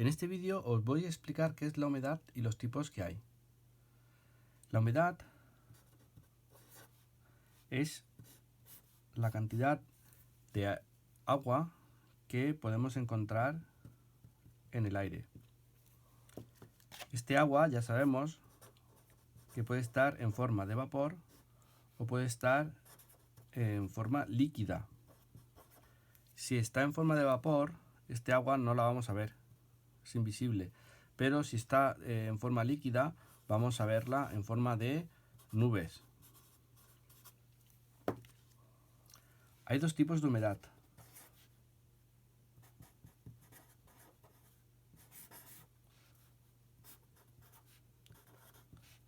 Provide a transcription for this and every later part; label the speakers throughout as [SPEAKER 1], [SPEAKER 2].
[SPEAKER 1] En este vídeo os voy a explicar qué es la humedad y los tipos que hay. La humedad es la cantidad de agua que podemos encontrar en el aire. Este agua ya sabemos que puede estar en forma de vapor o puede estar en forma líquida. Si está en forma de vapor, este agua no la vamos a ver, es invisible. Pero si está en forma líquida, vamos a verla en forma de nubes. Hay dos tipos de humedad.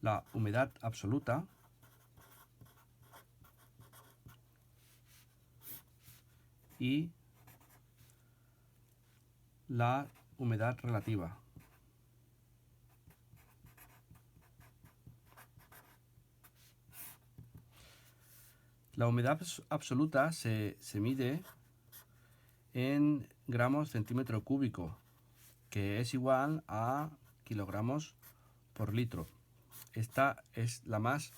[SPEAKER 1] La humedad absoluta y la humedad relativa. La humedad absoluta se mide en gramos centímetro cúbico, que es igual a kilogramos por litro. Esta es la más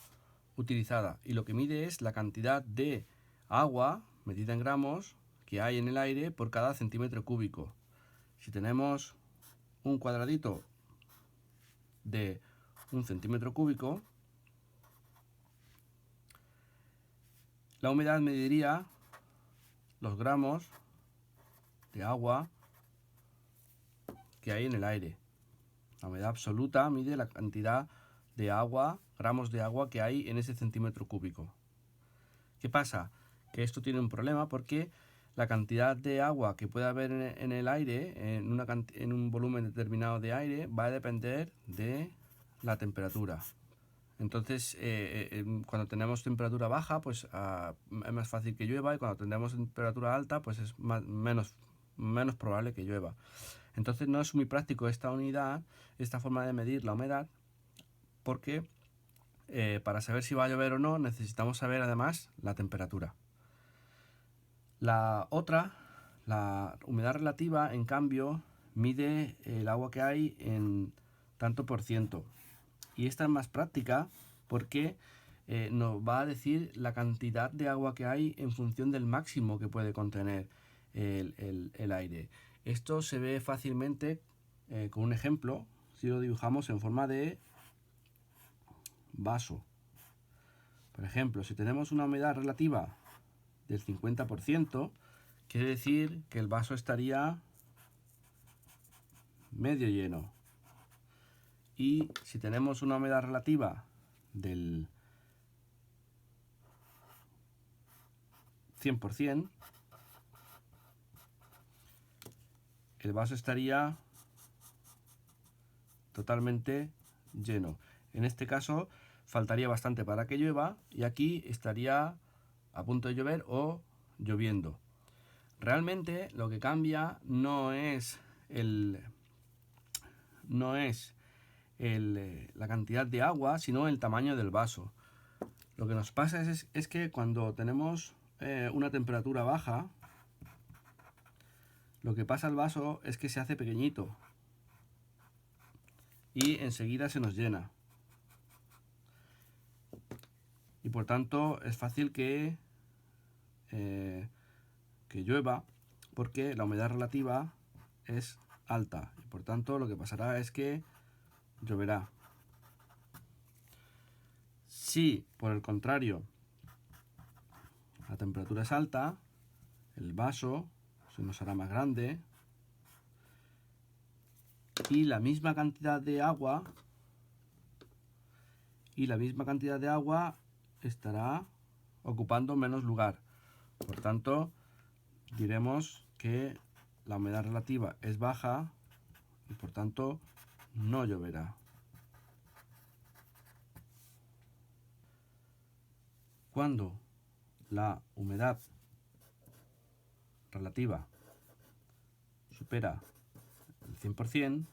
[SPEAKER 1] utilizada y lo que mide es la cantidad de agua medida en gramos que hay en el aire por cada centímetro cúbico. Si tenemos un cuadradito de 1 centímetro cúbico, la humedad mediría los gramos de agua que hay en el aire. La humedad absoluta mide la cantidad de agua, gramos de agua que hay en ese centímetro cúbico. ¿Qué pasa? Que esto tiene un problema porque la cantidad de agua que puede haber en el aire, en un volumen determinado de aire, va a depender de la temperatura. Entonces, cuando tenemos temperatura baja, pues es más fácil que llueva, y cuando tenemos temperatura alta, pues es menos probable que llueva. Entonces no es muy práctico esta unidad, esta forma de medir la humedad, porque para saber si va a llover o no necesitamos saber además la temperatura. La otra, la humedad relativa, en cambio, mide el agua que hay en tanto por ciento. Y esta es más práctica porque nos va a decir la cantidad de agua que hay en función del máximo que puede contener el aire. Esto se ve fácilmente con un ejemplo, si lo dibujamos en forma de vaso. Por ejemplo, si tenemos una humedad relativa del 50%, quiere decir que el vaso estaría medio lleno. Y si tenemos una humedad relativa del 100%, el vaso estaría totalmente lleno. En este caso faltaría bastante para que llueva y aquí estaría a punto de llover o lloviendo. Realmente lo que cambia no es la cantidad de agua, sino el tamaño del vaso. Lo que nos pasa es que cuando tenemos una temperatura baja, lo que pasa al vaso es que se hace pequeñito y enseguida se nos llena. Y por tanto es fácil que llueva porque la humedad relativa es alta. Y por tanto lo que pasará es que lloverá. Si, por el contrario, la temperatura es alta, el vaso se nos hará más grande y la misma cantidad de agua estará ocupando menos lugar. Por tanto, diremos que la humedad relativa es baja y por tanto no lloverá. Cuando la humedad relativa supera el 100%,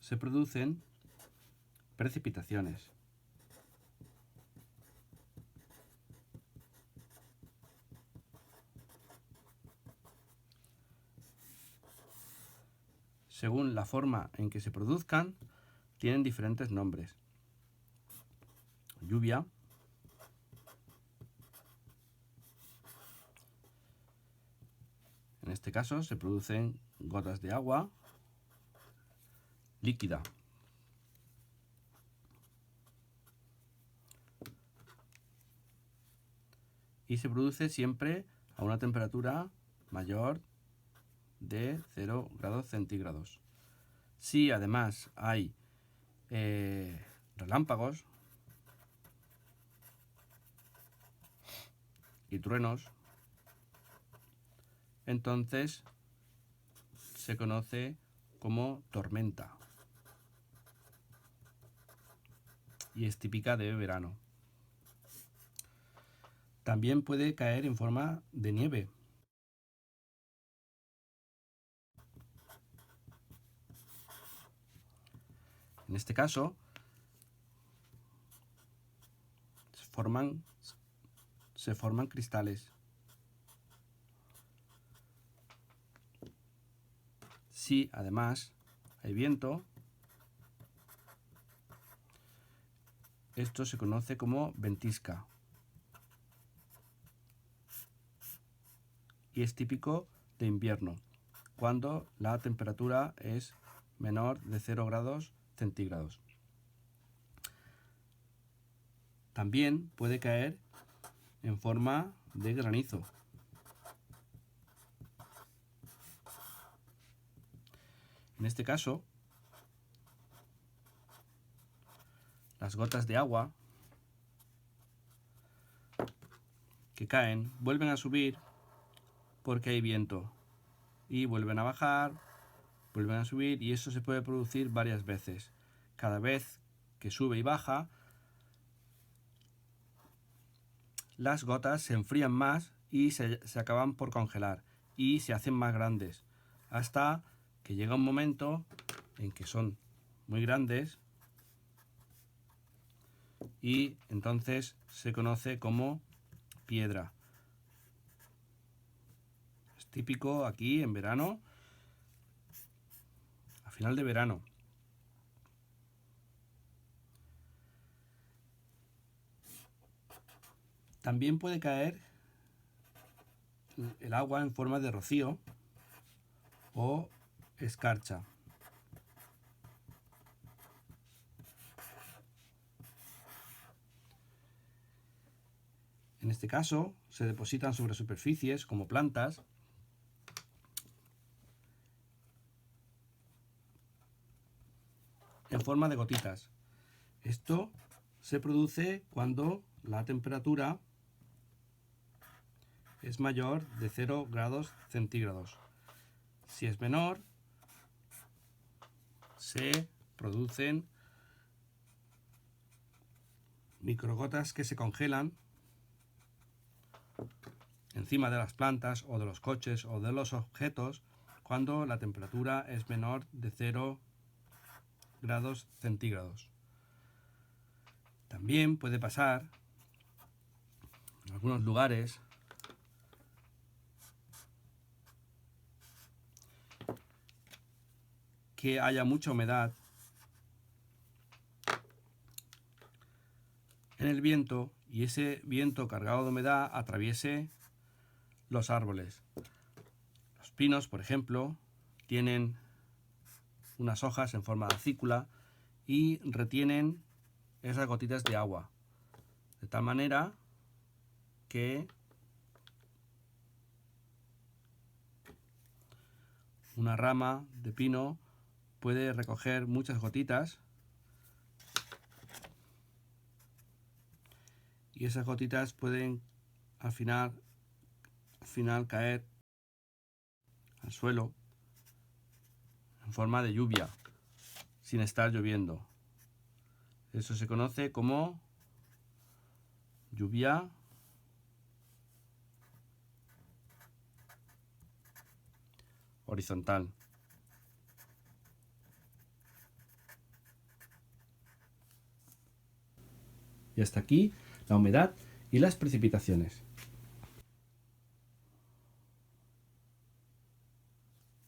[SPEAKER 1] se producen precipitaciones. según la forma en que se produzcan, tienen diferentes nombres. Lluvia, en este caso se producen gotas de agua líquida. Y se produce siempre a una temperatura mayor de 0 grados centígrados. Si además hay relámpagos y truenos, entonces se conoce como tormenta y es típica de verano. También puede caer en forma de nieve. En este caso, se forman cristales. Si además hay viento, esto se conoce como ventisca. Y es típico de invierno, cuando la temperatura es menor de 0 grados centígrados. También puede caer en forma de granizo. En este caso, las gotas de agua que caen vuelven a subir porque hay viento y vuelven a bajar, vuelven a subir, y eso se puede producir varias veces. Cada vez que sube y baja, las gotas se enfrían más y se acaban por congelar y se hacen más grandes, hasta que llega un momento en que son muy grandes y entonces se conoce como piedra. Es típico aquí en verano, a final de verano. También puede caer el agua en forma de rocío o escarcha. En este caso, se depositan sobre superficies como plantas en forma de gotitas. Esto se produce cuando la temperatura es mayor de 0 grados centígrados. Si es menor, se producen microgotas que se congelan encima de las plantas o de los coches o de los objetos cuando la temperatura es menor de 0 grados centígrados. También puede pasar en algunos lugares que haya mucha humedad en el viento y ese viento cargado de humedad atraviese los árboles. Los pinos, por ejemplo, tienen unas hojas en forma de acícula y retienen esas gotitas de agua, de tal manera que una rama de pino puede recoger muchas gotitas y esas gotitas pueden al final caer al suelo en forma de lluvia sin estar lloviendo. Eso se conoce como lluvia horizontal. Y hasta aquí la humedad y las precipitaciones.